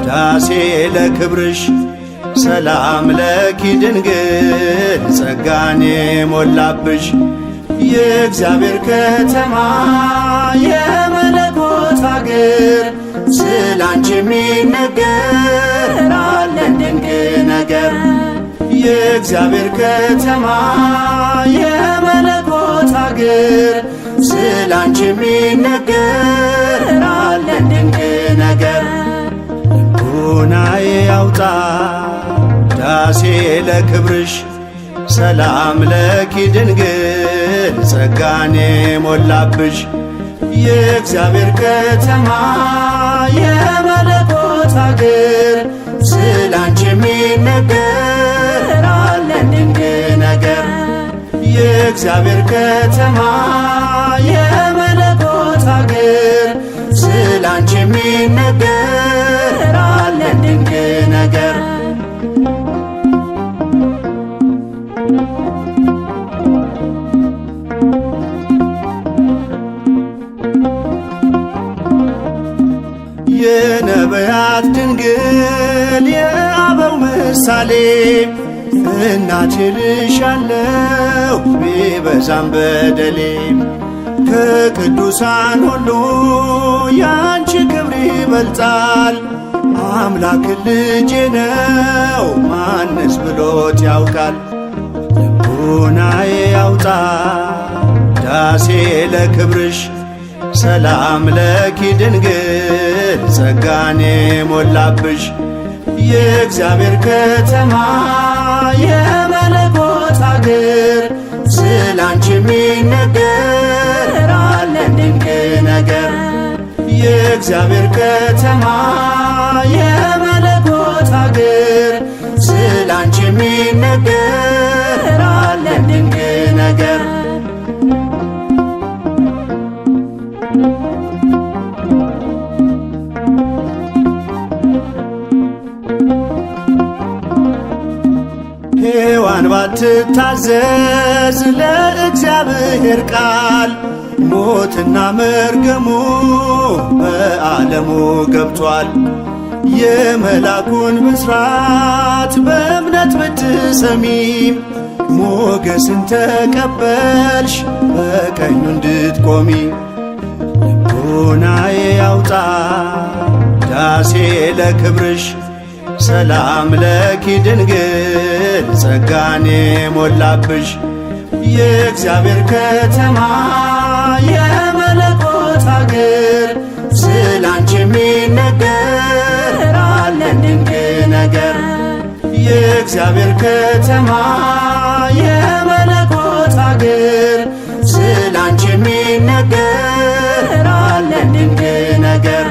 ዳሴ ለክብርሽ ሰላም ለኪ ድንግል ጸጋን የሞላብሽ የእግዚአብሔር ከተማ የመለኮት አገር ስላንቺ የሚነገር አለን ድንቅ ነገር። የእግዚአብሔር ከተማ የመለኮት አገር ስላንቺ የሚነገር አለን ድንቅ ነገር። ልቦናዬ ያውጣ ዳሴ ለክብርሽ ሰላም ለኪ ድንግል ጸጋን የሞላብሽ የእግዚአብሔር ከተማ የመለኮት አገር ስላንቺ የሚነገር አለን ድንቅ ነገር። የእግዚአብሔር ከተማ የመለኮት አገር ስላንቺ የሚነገር አለን ድንቅ ነገር። የነቢያት ድንግል የአበው ምሳሌ እናቴ ልሻለሁ ቢበዛም በደሌ ከቅዱሳን ሁሉ ያንቺ ክብር ይበልጣል። አምላክ ልጄ ነው ማንስ ብሎት ያውቃል። ልቦናዬ ያውጣ ዳሴ ለክብርሽ ሰላም ለኪ ድንግል ጸጋን የሞላብሽ የእግዚአብሔር ከተማ የመለኮት አገር ስላንቺ የሚነገር አለን ድንቅ ነገር። የእግዚአብሔር ከተማ የመለኮት አገር ስላንቺ የሚነገር አለን ድንቅ ነገር። ሔዋን ባትታዘዝ ለእግዚአብሔር ቃል ሞትና መርገሙ በዓለሙ ገብቷል። የመላኩን ብስራት በእምነት ብትሰሚም ሞገስን ተቀበልሽ በቀኙ እንድትቆሚ። ልቦናዬ ያውጣ ዳሴ ለክብርሽ ሰላም ለኪ ድንግል ጸጋን የሞላብሽ የእግዚአብሔር ከተማ የመለኮት አገር ስላንቺ የሚነገር አለን ድንቅ ነገር። የእግዚአብሔር ከተማ የመለኮት አገር ስላንቺ የሚነገር አለን ድንቅ ነገር።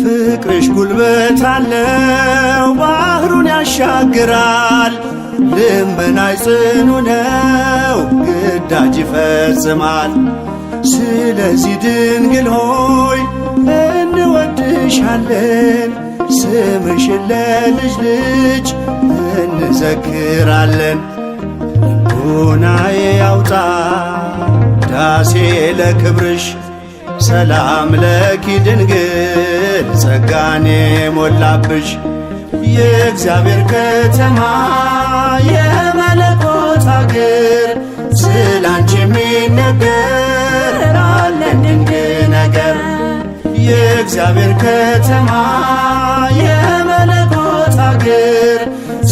ፍቅርሽ ጉልበት አለው ባህሩን ያሻግራል። ልመናሽ ጽኑ ነው ግዳጅ ይፈጽማል። ስለዚህ ድንግል ሆይ እንወድሻለን ስምሽን ለልጅ ልጅ እንዘክራለን። ልቦናዬ ያውጣ ዳሴ ለክብርሽ ሰላም ለኪ ድንግል ጸጋን የሞላብሽ የእግዚአብሔር ከተማ የመለኮት አገር ስላንቺ የሚነገር አለን ድንቅ ነገር። የእግዚአብሔር ከተማ የመለኮት አገር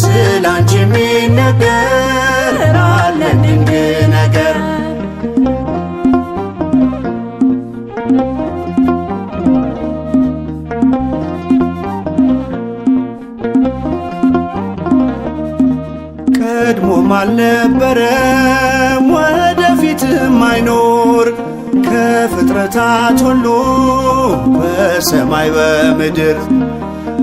ስላንቺ የሚነገር አለን ድንቅ ነገር። አልነበረም ወደፊትም አይኖር ከፍጥረታት ሁሉ በሰማይ በምድር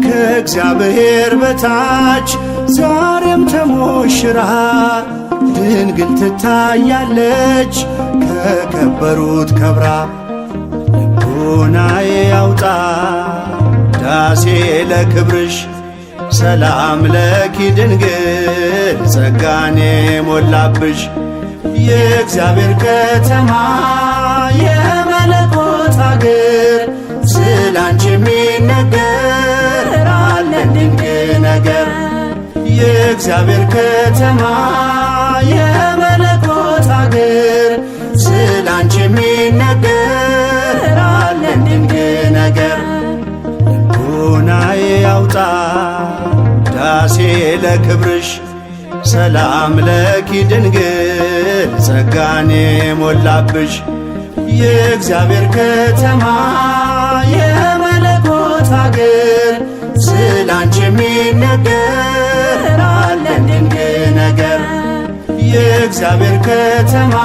ከእግዚአብሔር በታች ዛሬም ተሞሽራ ድንግል ትታያለች ከከበሩት ከብራ። ልቦናዬ ያውጣ ዳሴ ለክብርሽ ሰላም ለኪ ድንግል ጸጋኔ ሞላብሽ። የእግዚአብሔር ከተማ የመለኮት አገር ስላንቺ የሚነገር አለን ድንቅ ነገር። የእግዚአብሔር ከተማ የመለኮት አገር ስላንቺ የሚነገር አለን ድንቅ ነገር። ልቦናዬ ያውጣ ዳሴ ለክብርሽ ሰላም ለኪ ድንግል ጸጋኔ ሞላብሽ። የእግዚአብሔር ከተማ የመለኮት አገር ስላንቺ የሚነገር አለን ድንቅ ነገር። የእግዚአብሔር ከተማ